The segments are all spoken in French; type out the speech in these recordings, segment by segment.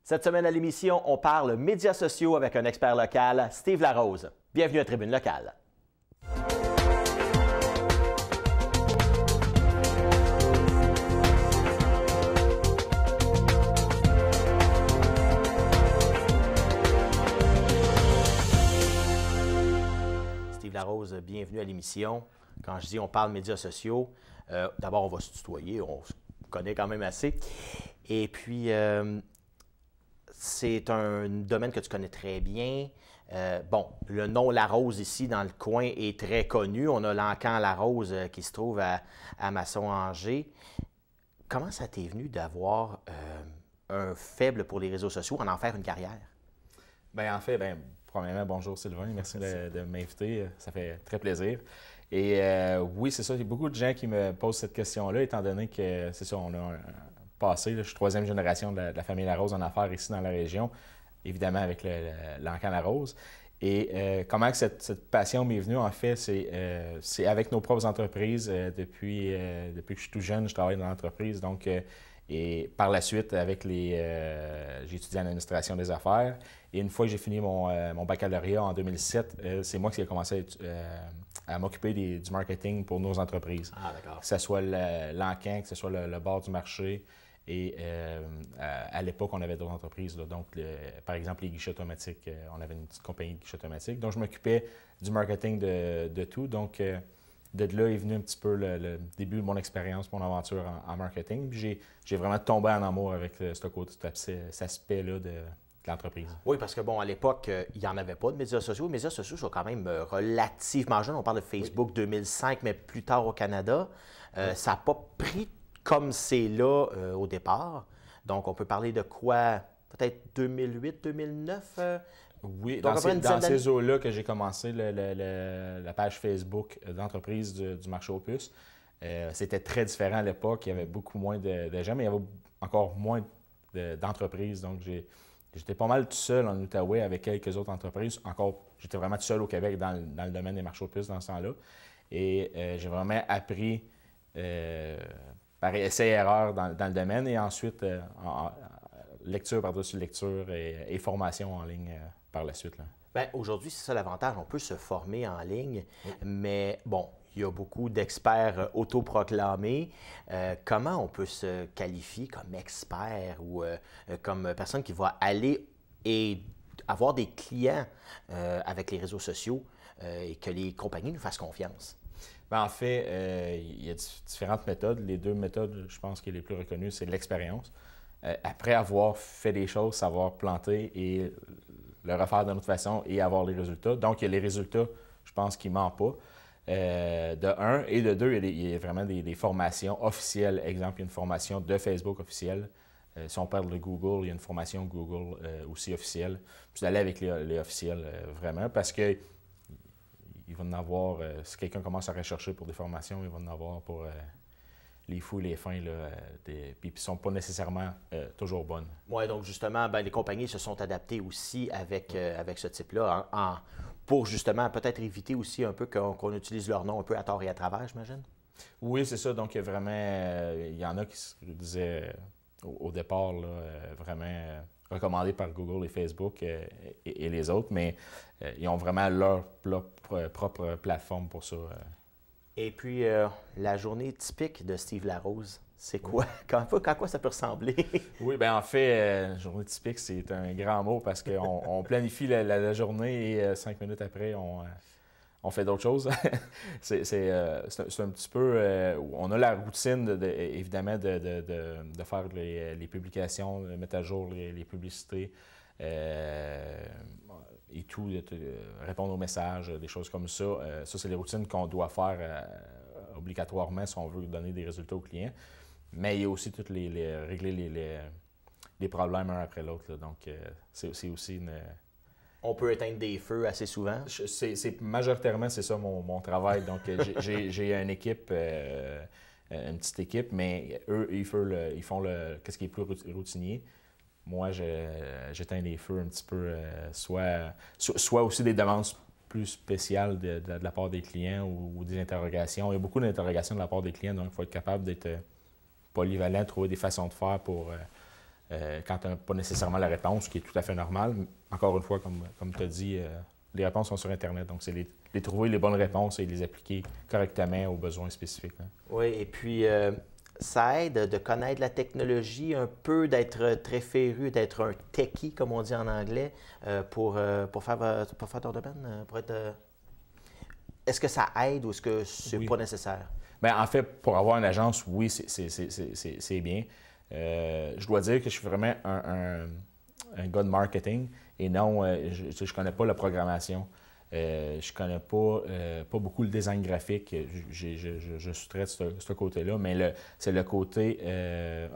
Cette semaine à l'émission, on parle médias sociaux avec un expert local, Steve Larose. Bienvenue à Tribune Locale. Steve Larose, bienvenue à l'émission. Quand je dis on parle médias sociaux, d'abord on va se tutoyer, on se connaît quand même assez. Et puis, c'est un domaine que tu connais très bien. Bon, le nom Larose ici dans le coin est très connu. On a l'encan Larose qui se trouve à Masson-Angers. Comment ça t'est venu d'avoir un faible pour les réseaux sociaux, en faire une carrière? Bien, en fait, premièrement, bonjour Sylvain, merci de m'inviter, ça fait très plaisir. Et oui, c'est ça, il y a beaucoup de gens qui me posent cette question-là, étant donné que, c'est ça, on a un passé, je suis troisième génération de la famille Larose en affaires ici dans la région, évidemment avec l'encan Larose. Et comment que cette passion m'est venue, en fait, c'est avec nos propres entreprises. Depuis que je suis tout jeune, je travaille dans l'entreprise, donc... Et par la suite, j'ai étudié en administration des affaires. Et une fois que j'ai fini mon baccalauréat en 2007, c'est moi qui ai commencé à m'occuper du marketing pour nos entreprises. Ah, d'accord. Que ce soit l'encan, que ce soit le bord du marché. Et à l'époque, on avait d'autres entreprises. Là. Donc, par exemple, les guichets automatiques, on avait une petite compagnie de guichets automatiques. Donc, je m'occupais du marketing de tout. Donc, de là est venu un petit peu le début de mon expérience, mon aventure en marketing. Puis j'ai vraiment tombé en amour avec cet aspect-là de l'entreprise. Oui, parce que bon, à l'époque, il n'y en avait pas de médias sociaux. Les médias sociaux sont quand même relativement jeunes. On parle de Facebook 2005, mais plus tard au Canada. Ça n'a pas pris comme c'est là au départ. Donc, on peut parler de quoi? Peut-être 2008, 2009? Oui, dans ces eaux-là que j'ai commencé la page Facebook d'entreprise du marché aux puces. C'était très différent à l'époque. Il y avait beaucoup moins de gens, mais il y avait encore moins d'entreprises. Donc, j'étais pas mal tout seul en Outaouais avec quelques autres entreprises. J'étais vraiment tout seul au Québec dans le domaine des marchés aux puces dans ce temps-là. Et j'ai vraiment appris par essai-erreur dans le domaine et ensuite lecture par-dessus lecture et formation en ligne par la suite. Bien, aujourd'hui, c'est ça l'avantage. On peut se former en ligne, mais bon, il y a beaucoup d'experts autoproclamés. Comment on peut se qualifier comme expert ou comme personne qui va aller et avoir des clients avec les réseaux sociaux et que les compagnies nous fassent confiance? Bien, en fait, il y a différentes méthodes. Les deux méthodes, je pense, qui sont les plus reconnues, c'est l'expérience. Après avoir fait des choses, savoir planter et le refaire d'une autre façon et avoir les résultats. Donc, il y a les résultats, je pense, qui ne mentent pas, de un. Et de deux, il y a vraiment des formations officielles. Exemple, il y a une formation de Facebook officielle. Si on parle de Google, il y a une formation Google aussi officielle. Puis d'aller avec les officiels, vraiment, parce que il va en avoir, si quelqu'un commence à rechercher pour des formations, il va en avoir pour les fous et les fins, puis ils ne sont pas nécessairement toujours bonnes. Oui, donc justement, les compagnies se sont adaptées aussi avec ce type-là, pour justement peut-être éviter aussi un peu qu'on utilise leur nom un peu à tort et à travers, j'imagine? Oui, c'est ça. Donc, il y en a qui se disaient au départ, vraiment recommandés par Google et Facebook et les autres, mais ils ont vraiment leur propre plateforme pour ça. Et puis, la journée typique de Steve Larose, c'est quoi? À quoi ça peut ressembler? Oui, bien en fait, journée typique, c'est un grand mot parce qu'on planifie la journée et 5 minutes après, on fait d'autres choses. C'est un petit peu... on a la routine, évidemment, de faire les publications, de mettre à jour les publicités, et tout, répondre aux messages, des choses comme ça. Ça, c'est les routines qu'on doit faire obligatoirement si on veut donner des résultats aux clients. Mais il y a aussi régler les problèmes un après l'autre. Donc, c'est aussi une... On peut éteindre des feux assez souvent? Majoritairement, c'est ça mon travail. Donc, j'ai une équipe, une petite équipe, mais eux, ils font qu'est-ce qui est plus routinier. Moi, j'éteins les feux un petit peu, soit aussi des demandes plus spéciales de la part des clients ou des interrogations. Il y a beaucoup d'interrogations de la part des clients, donc il faut être capable d'être polyvalent, trouver des façons de faire pour quand tu n'as pas nécessairement la réponse, ce qui est tout à fait normal. Encore une fois, comme tu as dit, les réponses sont sur Internet. Donc, c'est les trouver les bonnes réponses et les appliquer correctement aux besoins spécifiques. Hein. Oui, et puis ça aide de connaître la technologie, un peu d'être très féru, d'être un techie, comme on dit en anglais, pour faire ton domaine, pour être... Est-ce que ça aide ou est-ce que c'est Oui. pas nécessaire? Bien, en fait, pour avoir une agence, oui, c'est bien. Je dois dire que je suis vraiment un gars de marketing et non, je ne connais pas la programmation. Je ne connais pas beaucoup le design graphique. Je sous-traite ce côté-là, mais c'est le côté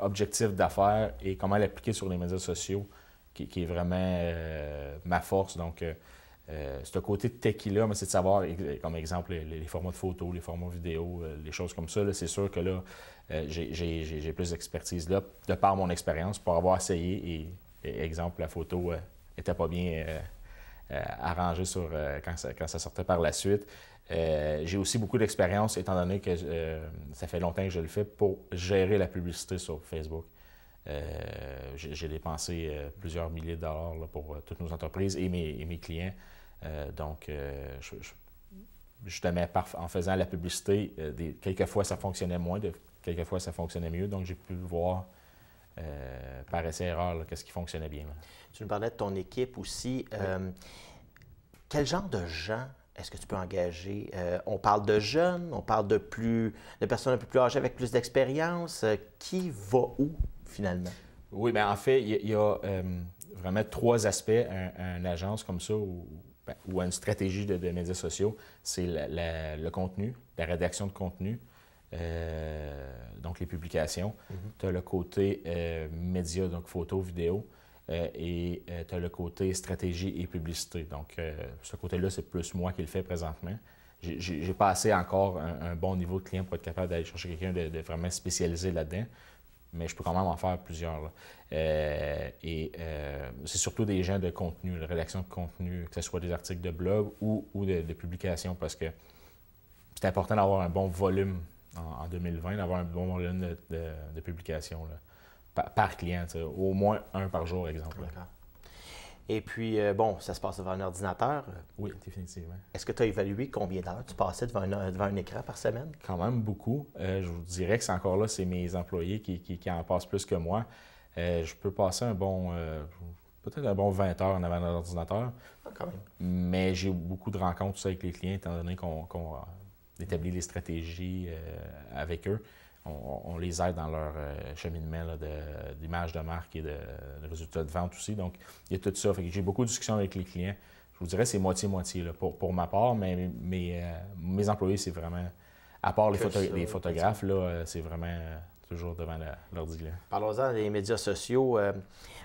objectif d'affaires et comment l'appliquer sur les médias sociaux qui est vraiment ma force. Donc, ce côté techie-là, c'est de savoir, comme exemple, les formats de photos, les formats vidéo, les choses comme ça. C'est sûr que là, j'ai plus d'expertise là, de par mon expérience, pour avoir essayé. Et exemple, la photo n'était pas bien arrangée quand ça sortait par la suite. J'ai aussi beaucoup d'expérience, étant donné que ça fait longtemps que je le fais, pour gérer la publicité sur Facebook. J'ai dépensé plusieurs milliers de dollars là, pour toutes nos entreprises et mes clients. Donc, justement, en faisant la publicité, quelquefois ça fonctionnait moins, quelquefois ça fonctionnait mieux. Donc, j'ai pu voir par essai-erreur qu'est-ce qui fonctionnait bien. Là. Tu nous parlais de ton équipe aussi. Oui. Quel genre de gens est-ce que tu peux engager? On parle de jeunes, on parle de personnes un peu plus âgées avec plus d'expérience. Qui va où, finalement? Oui, bien en fait, il y a vraiment 3 aspects à une agence comme ça ou à une stratégie de médias sociaux. C'est le contenu, la rédaction de contenu, donc les publications. Tu as le côté médias, donc photos, vidéos, et tu as le côté stratégie et publicité. Donc, ce côté-là, c'est plus moi qui le fais présentement. J'ai pas assez encore un bon niveau de client pour être capable d'aller chercher quelqu'un de vraiment spécialisé là-dedans. Mais je peux quand même en faire plusieurs. Là. C'est surtout des gens de contenu, de rédaction de contenu, que ce soit des articles de blog ou de publications, parce que c'est important d'avoir un bon volume en 2020, d'avoir un bon volume de publications là, par client, au moins un par jour, exemple. D'accord. Et puis, bon, ça se passe devant un ordinateur. Oui, définitivement. Est-ce que tu as évalué combien d'heures tu passais devant un écran par semaine? Quand même beaucoup. Je vous dirais que c'est encore là, c'est mes employés qui en passent plus que moi. Je peux passer peut-être un bon 20 heures en avant d'un ordinateur. Ah, quand même. Mais j'ai beaucoup de rencontres aussi avec les clients, étant donné qu'on établit les stratégies avec eux. On les aide dans leur cheminement d'image de marque et de résultats de vente aussi. Donc, il y a tout ça. Fait que j'ai beaucoup de discussions avec les clients. Je vous dirais que c'est moitié-moitié pour ma part, mais mes employés, c'est vraiment, à part les photographes, là, c'est vraiment toujours devant l'ordi. Parlons-en des médias sociaux.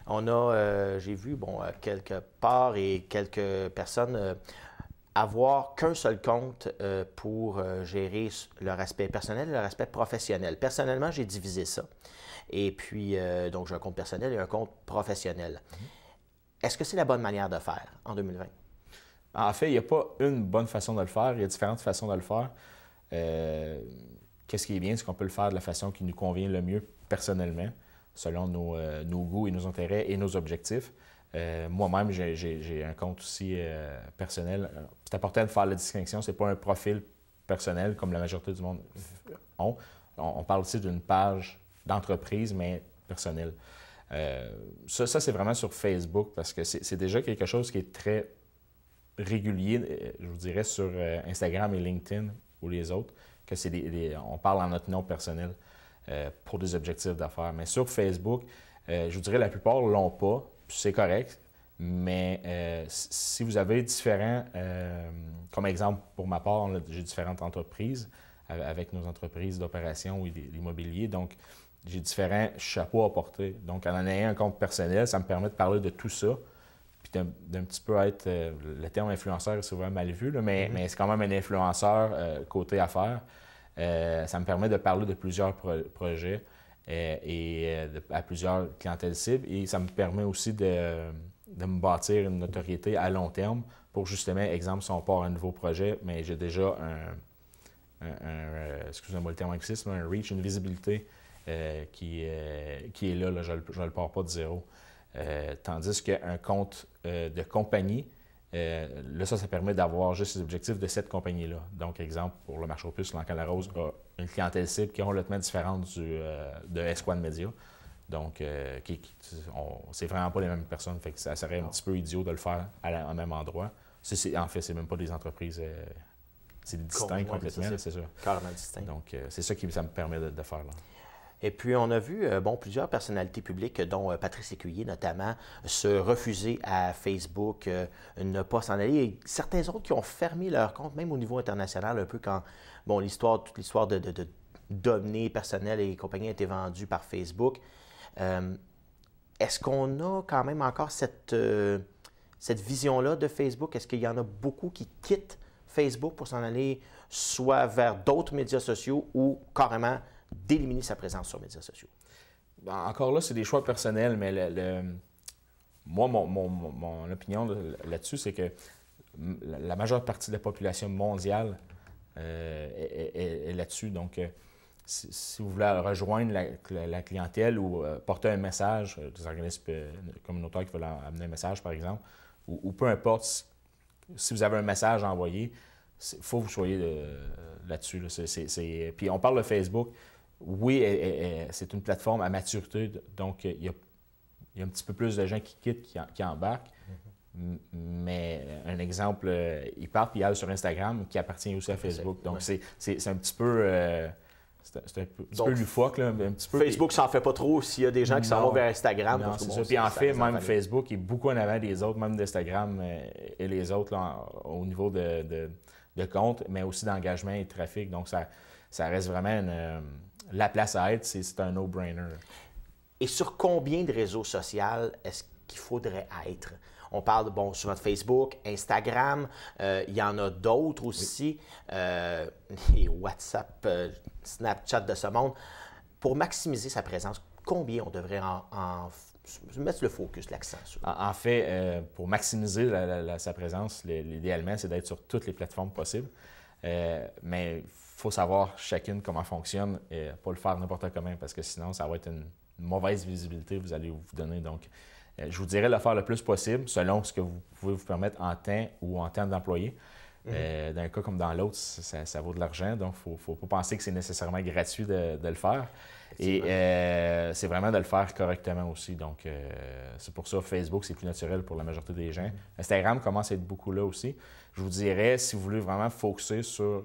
On a, j'ai vu, quelque part et quelques personnes avoir qu'un seul compte pour gérer leur aspect personnel et leur aspect professionnel. Personnellement, j'ai divisé ça. Et puis, donc, j'ai un compte personnel et un compte professionnel. Est-ce que c'est la bonne manière de faire en 2020? En fait, il n'y a pas une bonne façon de le faire. Il y a différentes façons de le faire. Qu'est-ce qui est bien, c'est qu'on peut le faire de la façon qui nous convient le mieux personnellement, selon nos goûts et nos intérêts et nos objectifs. Moi-même, j'ai un compte aussi personnel. C'est important de faire la distinction. Ce n'est pas un profil personnel comme la majorité du monde ont. On parle aussi d'une page d'entreprise, mais personnelle. Ça c'est vraiment sur Facebook parce que c'est déjà quelque chose qui est très régulier, je vous dirais, sur Instagram et LinkedIn ou les autres, que on parle en notre nom personnel pour des objectifs d'affaires. Mais sur Facebook, je vous dirais la plupart ne l'ont pas. C'est correct, mais si vous avez différents, comme exemple pour ma part, j'ai différentes entreprises avec nos entreprises d'opération et d'immobilier, donc j'ai différents chapeaux à porter. Donc en ayant un compte personnel, ça me permet de parler de tout ça, puis d'un petit peu être, le terme influenceur est souvent mal vu, là, mais c'est quand même un influenceur côté affaires. Ça me permet de parler de plusieurs projets. À plusieurs clientèles cibles et ça me permet aussi de me bâtir une notoriété à long terme pour justement, exemple, si on part un nouveau projet, mais j'ai déjà excusez-moi le terme anglicisme, un reach, une visibilité qui est là, je ne le pars pas de zéro. Tandis qu'un compte de compagnie, là, ça permet d'avoir juste les objectifs de cette compagnie-là. Donc, exemple, pour le marché aux puces, Lancan Larose a une clientèle cible qui est complètement différente de S-One Media. Donc, c'est vraiment pas les mêmes personnes. Fait que ça serait un petit peu idiot de le faire au même endroit. En fait, c'est même pas des entreprises, c'est distinct complètement, c'est ça. Carrément distinct. Donc, c'est ça qui ça me permet de faire là. Et puis, on a vu plusieurs personnalités publiques, dont Patrice Écuyer notamment, se refuser à Facebook, ne pas s'en aller. Et certains autres qui ont fermé leur compte, même au niveau international, un peu quand toute l'histoire de données personnelles et compagnie a été vendue par Facebook. Est-ce qu'on a quand même encore cette vision-là de Facebook? Est-ce qu'il y en a beaucoup qui quittent Facebook pour s'en aller soit vers d'autres médias sociaux ou carrément d'éliminer sa présence sur les médias sociaux? Encore là, c'est des choix personnels, mais moi, mon opinion là-dessus, c'est que la majeure partie de la population mondiale est là-dessus. Donc, si vous voulez rejoindre la clientèle ou porter un message, des organismes communautaires qui veulent amener un message, par exemple, ou peu importe, si vous avez un message à envoyer, il faut que vous soyez là-dessus. Là. Puis on parle de Facebook. Oui, c'est une plateforme à maturité, donc il y a un petit peu plus de gens qui quittent, qui embarquent. Mais un exemple, ils partent puis ils allent sur Instagram, qui appartient aussi à Facebook. Donc c'est un petit peu... c'est un peu loufoque, là, un petit peu. Facebook s'en fait pas trop s'il y a des gens qui s'en vont vers Instagram. Non, c'est ça. Puis en fait, même Facebook est beaucoup en avant des autres, même d'Instagram et les autres là, au niveau de compte, mais aussi d'engagement et de trafic. Donc ça reste vraiment la place à être, c'est un no-brainer. Et sur combien de réseaux sociaux est-ce qu'il faudrait être? On parle souvent de Facebook, Instagram, il y en a d'autres aussi, les WhatsApp, Snapchat de ce monde. Pour maximiser sa présence, combien on devrait mettre le focus, l'accent sur? En fait, pour maximiser sa présence, l'idéalement, c'est d'être sur toutes les plateformes possibles. Mais il faut savoir chacune comment fonctionne et pas le faire n'importe comment parce que sinon, ça va être une mauvaise visibilité que vous allez vous donner. Donc, je vous dirais de le faire le plus possible selon ce que vous pouvez vous permettre en temps ou en termes d'employés. Dans un cas comme dans l'autre, ça vaut de l'argent, donc il ne faut pas penser que c'est nécessairement gratuit de le faire. Et c'est vraiment de le faire correctement aussi. Donc, c'est pour ça que Facebook, c'est plus naturel pour la majorité des gens. Instagram commence à être beaucoup là aussi. Je vous dirais, si vous voulez vraiment focuser sur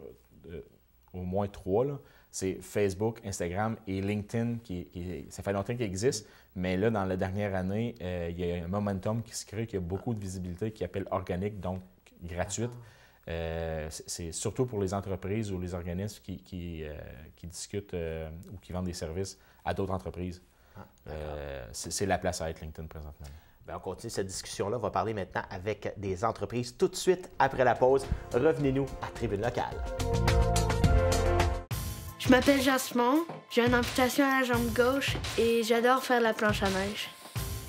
au moins 3, là, c'est Facebook, Instagram et LinkedIn. Ça fait longtemps qu'il existe, mais là, dans la dernière année, il y a un momentum qui se crée, qui a beaucoup de visibilité, qui appelle organique, donc gratuite. C'est surtout pour les entreprises ou les organismes qui discutent ou qui vendent des services à d'autres entreprises. C'est la place à être LinkedIn présentement. Bien, on continue cette discussion-là. On va parler maintenant avec des entreprises tout de suite après la pause. Revenez-nous à Tribune Locale. Je m'appelle Jasmine, j'ai une amputation à la jambe gauche et j'adore faire la planche à neige.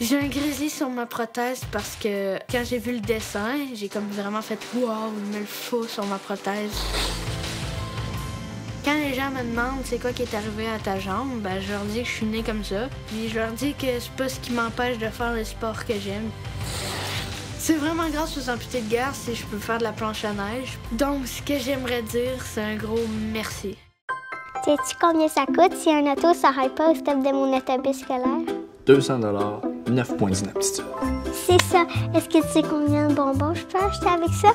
J'ai un grizzly sur ma prothèse parce que quand j'ai vu le dessin, j'ai comme vraiment fait « Wow, il me le faut sur ma prothèse ». Quand les gens me demandent c'est quoi qui est arrivé à ta jambe, ben, je leur dis que je suis née comme ça. Puis je leur dis que c'est pas ce qui m'empêche de faire le sport que j'aime. C'est vraiment grâce aux amputés de guerre si je peux faire de la planche à neige. Donc, ce que j'aimerais dire, c'est un gros merci. Sais-tu combien ça coûte si un auto s'arrête pas au stop de mon autobus scolaire? 200 $, 9 points d'inaptitude. C'est ça. Est-ce que tu sais combien de bonbons je peux acheter avec ça?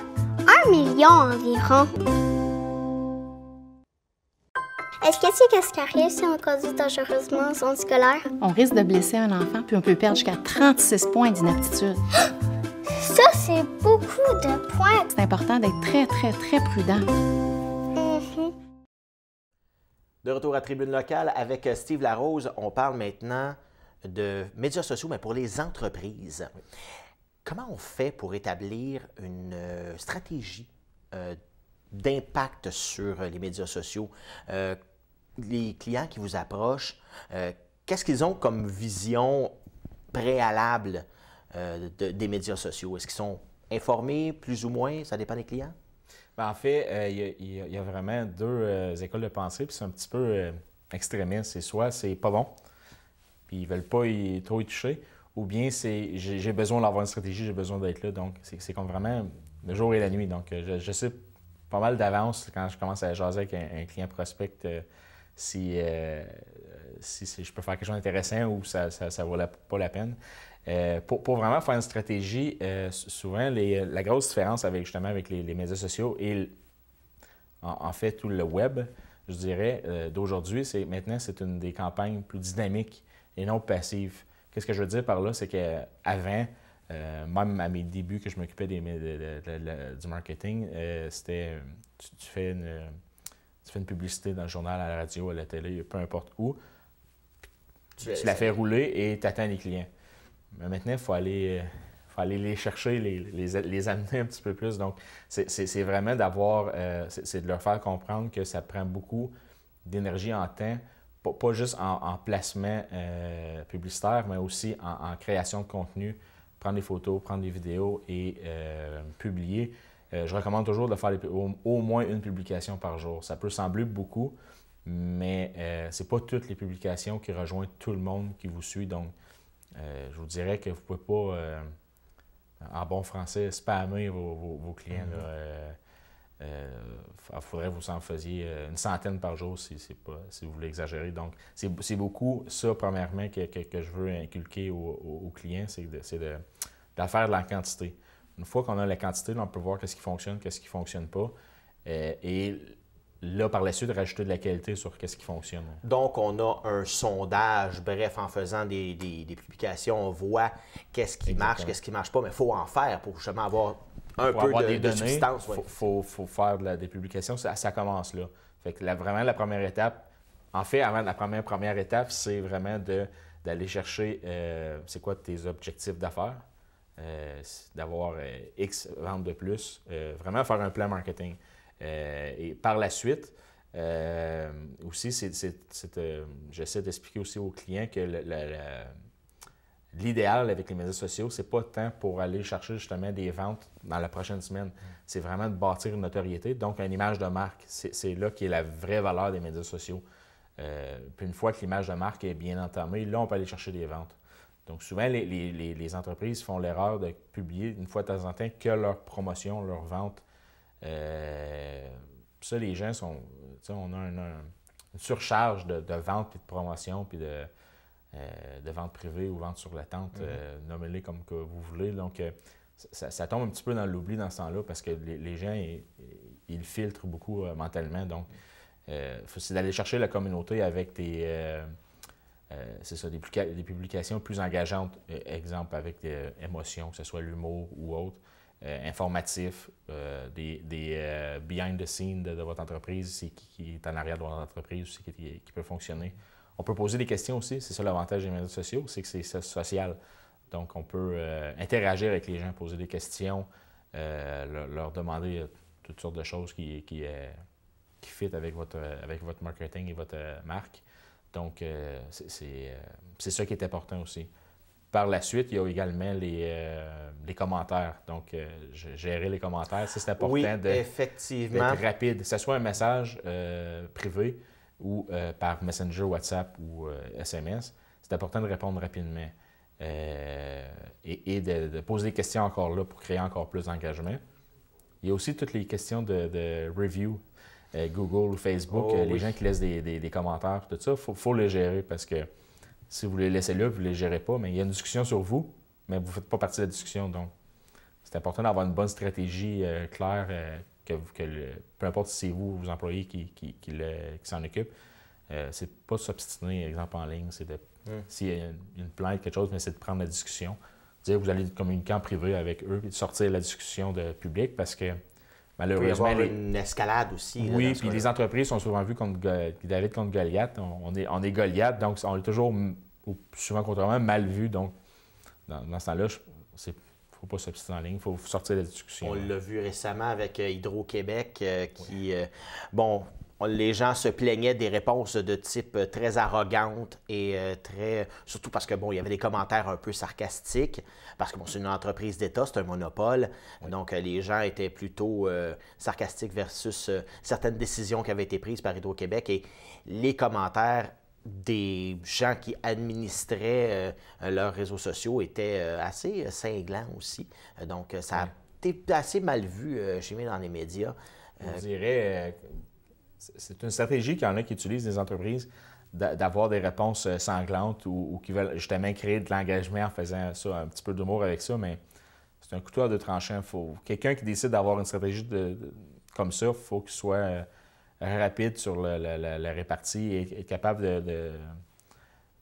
1 million environ. Est-ce que tu sais qu'est-ce qui arrive si on conduit dangereusement en zone scolaire? On risque de blesser un enfant, puis on peut perdre jusqu'à 36 points d'inaptitude. Ça, c'est beaucoup de points. C'est important d'être très, très, très prudent. De retour à Tribune Locale avec Steve Larose, on parle maintenant de médias sociaux, mais pour les entreprises. Oui. Comment on fait pour établir une stratégie d'impact sur les médias sociaux? Les clients qui vous approchent, qu'est-ce qu'ils ont comme vision préalable des médias sociaux? Est-ce qu'ils sont informés, plus ou moins? Ça dépend des clients? Bien, en fait, il y a vraiment deux écoles de pensée, puis c'est un petit peu extrémistes. C'est soit c'est pas bon, puis ils veulent pas trop y toucher, ou bien c'est j'ai besoin d'avoir une stratégie, j'ai besoin d'être là. Donc, c'est comme vraiment le jour et la nuit. Donc, je sais pas mal d'avance quand je commence à jaser avec un client prospect si je peux faire quelque chose d'intéressant ou ça vaut pas la peine. Pour vraiment faire une stratégie, souvent, la grosse différence avec les médias sociaux et en fait tout le web, je dirais, d'aujourd'hui, maintenant, c'est une des campagnes plus dynamiques et non passives. Qu'est-ce que je veux dire par là? C'est qu'avant, même à mes débuts que je m'occupais du marketing, c'était tu fais une publicité dans le journal, à la radio, à la télé, peu importe où, tu la fais rouler et tu attends les clients. Mais maintenant, il faut aller les chercher, les amener un petit peu plus. Donc, c'est vraiment c'est de leur faire comprendre que ça prend beaucoup d'énergie en temps, pas juste en placement publicitaire, mais aussi en création de contenu, prendre des photos, prendre des vidéos et publier. Je recommande toujours de faire au moins une publication par jour. Ça peut sembler beaucoup, mais ce n'est pas toutes les publications qui rejoignent tout le monde qui vous suit. Donc, je vous dirais que vous ne pouvez pas, en bon français, spammer vos clients. Il faudrait que vous en faisiez une centaine par jour si vous voulez exagérer. Donc, c'est beaucoup ça, premièrement, que je veux inculquer aux clients, c'est de faire de la quantité. Une fois qu'on a la quantité, là, on peut voir qu'est-ce qui fonctionne, qu'est-ce qui ne fonctionne pas. Et là, par la suite, rajouter de la qualité sur qu'est-ce qui fonctionne. Donc, on a un sondage. Bref, en faisant des publications, on voit qu'est-ce qui marche, qu'est-ce qui ne marche pas. Mais il faut en faire pour justement avoir de substance. Il faut faire des publications. Ça commence là. Fait que vraiment, la première étape, en fait, avant la première étape, c'est vraiment d'aller chercher c'est quoi tes objectifs d'affaires. D'avoir X ventes de plus, vraiment faire un plan marketing. Et par la suite, aussi, j'essaie d'expliquer aussi aux clients que l'idéal avec les médias sociaux, c'est pas tant pour aller chercher justement des ventes dans la prochaine semaine. C'est vraiment de bâtir une notoriété, donc une image de marque. C'est là qui est la vraie valeur des médias sociaux. Puis une fois que l'image de marque est bien entamée, là, on peut aller chercher des ventes. Donc, souvent, les entreprises font l'erreur de publier une fois de temps en temps que leur promotion, leur vente. Ça, les gens sont... On a une surcharge de vente puis de promotion puis de vente privée ou vente sur l'attente, nommez-les comme que vous voulez. Donc, ça tombe un petit peu dans l'oubli dans ce temps-là parce que les gens, ils filtrent beaucoup mentalement. Donc, c'est d'aller chercher la communauté avec c'est ça, des publications plus engageantes, exemple avec des émotions, que ce soit l'humour ou autre, informatif, des behind the scenes de votre entreprise, c'est qui est en arrière de votre entreprise, c'est qui peut fonctionner. On peut poser des questions aussi, c'est ça l'avantage des médias sociaux, c'est que c'est social. Donc, on peut interagir avec les gens, poser des questions, leur demander toutes sortes de choses qui fit avec votre marketing et votre marque. Donc, c'est ça qui est important aussi. Par la suite, il y a également les commentaires. Donc, gérer les commentaires, c'est important d'être rapide. Que ce soit un message privé ou par Messenger, WhatsApp ou SMS, c'est important de répondre rapidement et de poser des questions encore là pour créer encore plus d'engagement. Il y a aussi toutes les questions de review. Google ou Facebook, les gens qui laissent des commentaires, tout ça, il faut les gérer parce que si vous les laissez là, vous ne les gérez pas, mais il y a une discussion sur vous, mais vous ne faites pas partie de la discussion. Donc, c'est important d'avoir une bonne stratégie claire, peu importe si c'est vous, vos employés qui s'en occupent. C'est pas de s'obstiner, exemple en ligne, c'est s'il y a une plainte, quelque chose, mais c'est de prendre la discussion. Dire que vous allez communiquer en privé avec eux et de sortir la discussion de public parce que malheureusement, il peut y avoir une escalade aussi. Oui, puis les entreprises sont souvent vues contre David contre Goliath. On est Goliath, donc on est toujours, ou souvent contrairement, mal vu. Donc, dans ce temps-là, il ne faut pas s'obstiner en ligne, il faut sortir de la discussion. On l'a vu récemment avec Hydro-Québec qui, les gens se plaignaient des réponses de type très arrogantes et très... Surtout parce que, bon, il y avait des commentaires un peu sarcastiques, parce que, bon, c'est une entreprise d'État, c'est un monopole. Oui. Donc, les gens étaient plutôt sarcastiques versus certaines décisions qui avaient été prises par Hydro-Québec. Et les commentaires des gens qui administraient leurs réseaux sociaux étaient assez cinglants aussi. Donc, ça a été assez mal vu chez moi dans les médias. Je dirais... c'est une stratégie qu'il y en a qui utilisent des entreprises d'avoir des réponses sanglantes ou qui veulent justement créer de l'engagement en faisant ça, un petit peu d'humour avec ça, mais c'est un couteau à deux tranchants. Quelqu'un qui décide d'avoir une stratégie comme ça, il faut qu'il soit rapide sur la répartie et être capable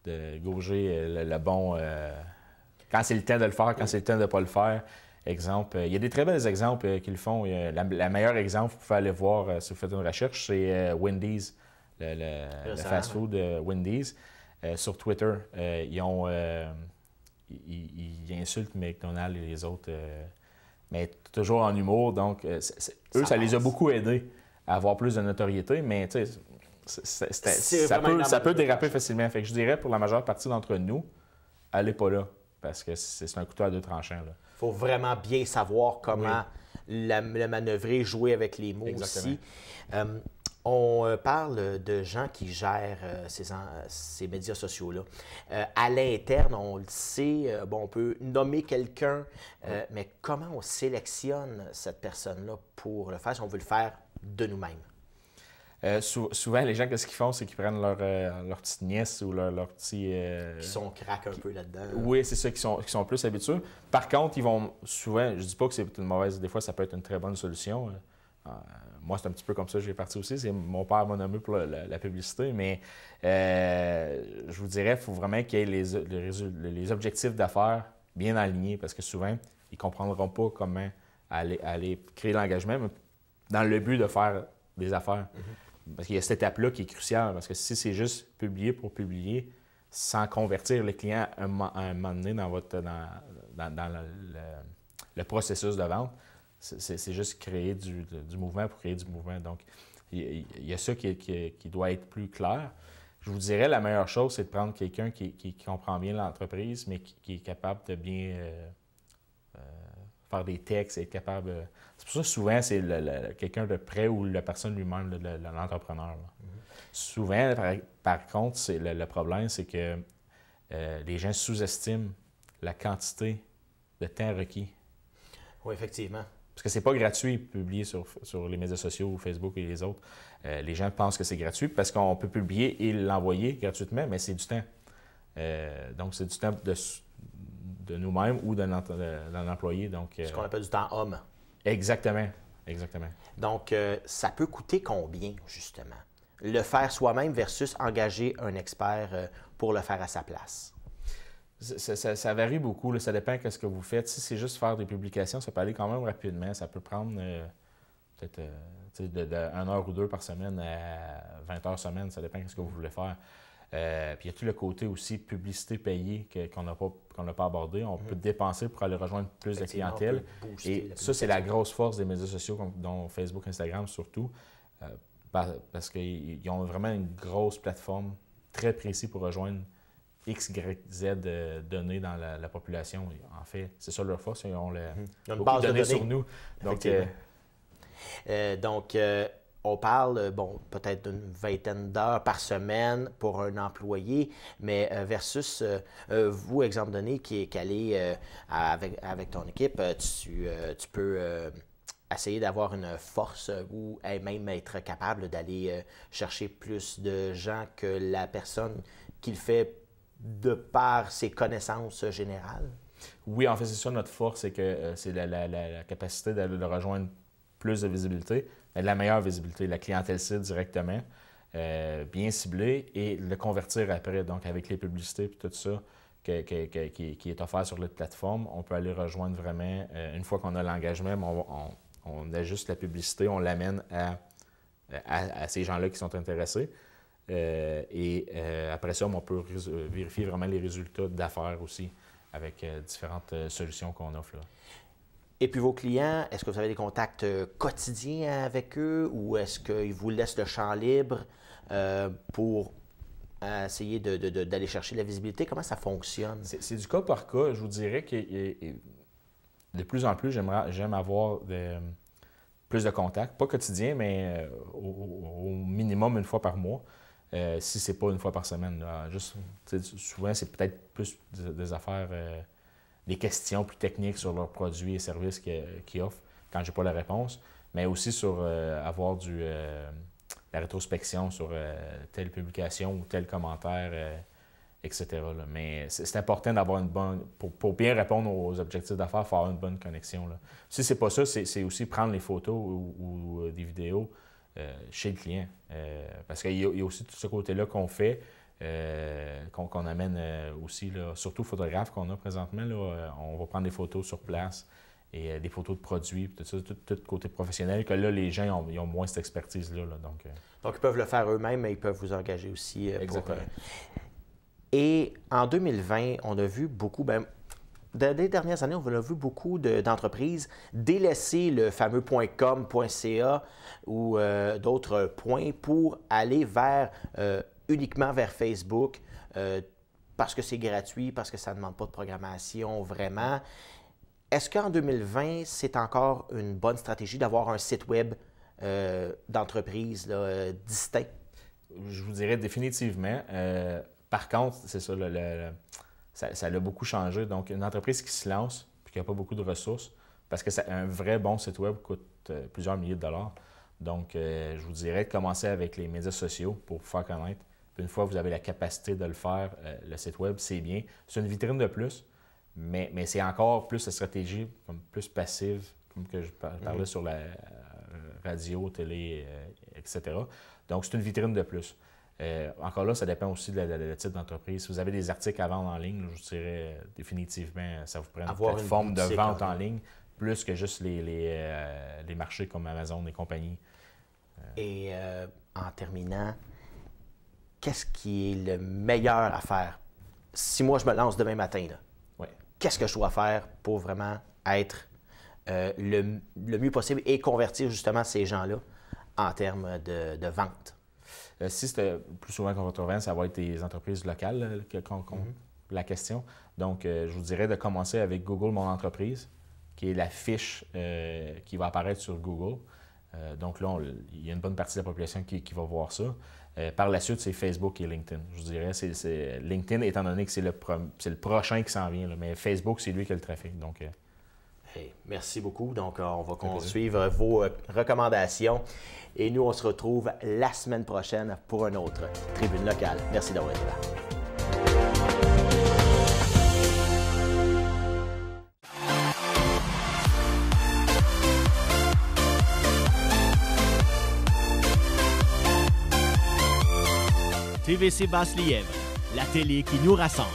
de gauger le bon... quand c'est le temps de le faire, quand c'est le temps de ne pas le faire. Exemple, il y a des très bons exemples qui le font. La meilleure exemple, vous pouvez aller voir si vous faites une recherche, c'est Wendy's, le fast-food Wendy's. Sur Twitter, ils insultent McDonald's et les autres, mais toujours en humour. Donc, eux, ça les a beaucoup aidés à avoir plus de notoriété, mais tu sais, ça peut déraper facilement. Fait que je dirais, pour la majeure partie d'entre nous, allez pas là, parce que c'est un couteau à deux tranchants. Il faut vraiment bien savoir comment le manœuvrer, jouer avec les mots. Exactement. Aussi. On parle de gens qui gèrent ces médias sociaux-là. À l'interne, on le sait, on peut nommer quelqu'un, mais comment on sélectionne cette personne-là pour le faire si on veut le faire de nous-mêmes? Souvent, les gens, qu'est-ce qu'ils font? C'est qu'ils prennent leur petite nièce ou leur petit... Qui sont craques un peu là-dedans. Oui, c'est ça, qui sont plus habitués. Par contre, ils vont souvent... Je dis pas que c'est une mauvaise... Des fois, ça peut être une très bonne solution. Moi, c'est un petit peu comme ça que j'ai parti aussi. Mon père m'a nommé pour la publicité, mais je vous dirais, il faut vraiment qu'il y ait les objectifs d'affaires bien alignés, parce que souvent, ils ne comprendront pas comment aller créer l'engagement, mais dans le but de faire des affaires. Mm-hmm. Parce qu'il y a cette étape-là qui est cruciale, parce que si c'est juste publier pour publier, sans convertir le client à un moment donné dans le processus de vente, c'est juste créer du mouvement pour créer du mouvement. Donc, il y a ça qui doit être plus clair. Je vous dirais, la meilleure chose, c'est de prendre quelqu'un qui comprend bien l'entreprise, mais qui est capable de bien faire des textes, être capable... C'est pour ça que souvent, c'est quelqu'un de près ou la personne lui-même, l'entrepreneur. Mm-hmm. Souvent, par contre, le problème, c'est que les gens sous-estiment la quantité de temps requis. Oui, effectivement. Parce que c'est pas gratuit publier sur les médias sociaux, Facebook et les autres. Les gens pensent que c'est gratuit parce qu'on peut publier et l'envoyer gratuitement, mais c'est du temps. Donc, c'est du temps de nous-mêmes ou d'un employé. Donc, ce qu'on appelle du temps homme. Exactement. Donc, ça peut coûter combien, justement? Le faire soi-même versus engager un expert pour le faire à sa place? Ça varie beaucoup, là. Ça dépend de ce que vous faites. Si c'est juste faire des publications, ça peut aller quand même rapidement. Ça peut prendre peut-être de 1 heure ou 2 par semaine à 20 heures semaine. Ça dépend de ce que vous voulez faire. Puis il y a tout le côté aussi publicité payée qu'on n'a pas abordé. On peut dépenser pour aller rejoindre plus de clientèle. Et ça, c'est la grosse force des médias sociaux, dont Facebook, Instagram surtout, parce qu'ils ont vraiment une grosse plateforme très précise pour rejoindre X, Y, Z données dans la population. En fait, c'est ça leur force. Ils ont une base de données sur nous. Donc, on parle, peut-être d'une vingtaine d'heures par semaine pour un employé, mais versus vous, exemple donné, qui est allé avec ton équipe, tu peux essayer d'avoir une force ou même être capable d'aller chercher plus de gens que la personne qui le fait de par ses connaissances générales? Oui, en fait, c'est ça notre force, c'est que c'est la capacité de rejoindre plus de visibilité, mais de la meilleure visibilité, la clientèle cible directement, bien ciblée, et le convertir après, donc avec les publicités et tout ça qui est offert sur notre plateforme, on peut aller rejoindre vraiment, une fois qu'on a l'engagement, on ajuste la publicité, on l'amène à ces gens-là qui sont intéressés. Après ça, on peut vérifier vraiment les résultats d'affaires aussi avec différentes solutions qu'on offre là. Et puis vos clients, est-ce que vous avez des contacts quotidiens avec eux ou est-ce qu'ils vous laissent le champ libre pour essayer d'aller chercher la visibilité? Comment ça fonctionne? C'est du cas par cas. Je vous dirais que de plus en plus, j'aime avoir plus de contacts. Pas quotidien, mais au minimum une fois par mois. Si ce n'est pas une fois par semaine. Là. Souvent, c'est peut-être plus des affaires, des questions plus techniques sur leurs produits et services qu'ils offrent quand je n'ai pas la réponse. Mais aussi sur avoir la rétrospection sur telle publication ou tel commentaire, etc. Là. Mais c'est important d'avoir une bonne... Pour bien répondre aux objectifs d'affaires, il faut avoir une bonne connexion. Là. Si ce n'est pas ça, c'est aussi prendre les photos ou des vidéos chez le client. Parce qu'il y a aussi tout ce côté-là qu'on fait, qu'on amène aussi, là, surtout photographe qu'on a présentement. Là, on va prendre des photos sur place et des photos de produits, tout ça, tout côté professionnel, que là, les gens ils ont moins cette expertise-là. Là, donc, ils peuvent le faire eux-mêmes, mais ils peuvent vous engager aussi. Exactement. Et en 2020, on a vu beaucoup, dans les dernières années, on a vu beaucoup d'entreprises délaisser le fameux .com, .ca ou d'autres points pour aller uniquement vers Facebook parce que c'est gratuit, parce que ça ne demande pas de programmation vraiment. Est-ce qu'en 2020, c'est encore une bonne stratégie d'avoir un site web d'entreprise distinct? Je vous dirais définitivement. Par contre, c'est ça, ça a beaucoup changé. Donc, une entreprise qui se lance puis qui n'a pas beaucoup de ressources, parce que un vrai bon site web coûte plusieurs milliers de dollars. Donc, je vous dirais de commencer avec les médias sociaux pour vous faire connaître. Puis une fois que vous avez la capacité de le faire, le site web, c'est bien. C'est une vitrine de plus, mais c'est encore plus la stratégie comme plus passive, comme que je parlais sur la radio, télé, etc. Donc, c'est une vitrine de plus. Encore là, ça dépend aussi de type d'entreprise. Si vous avez des articles à vendre en ligne, je dirais définitivement, ça vous prend une plateforme de vente en ligne, plus que juste les marchés comme Amazon et compagnie. Et en terminant, qu'est-ce qui est le meilleur à faire? Si moi, je me lance demain matin, qu'est-ce que je dois faire pour vraiment être le mieux possible et convertir justement ces gens-là en termes de vente? Si c'est plus souvent qu'on retrouve, ça va être des entreprises locales, la question. Donc, je vous dirais de commencer avec Google Mon Entreprise, qui est la fiche qui va apparaître sur Google. Donc là, il y a une bonne partie de la population qui va voir ça. Par la suite, c'est Facebook et LinkedIn. Je vous dirais, c'est LinkedIn, étant donné que c'est le prochain qui s'en vient, là, mais Facebook, c'est lui qui a le trafic. Donc, merci beaucoup. Donc, on va suivre vos recommandations. Et nous, on se retrouve la semaine prochaine pour un autre Tribune locale. Merci d'avoir été là. TVC Basse-Lièvre, la télé qui nous rassemble.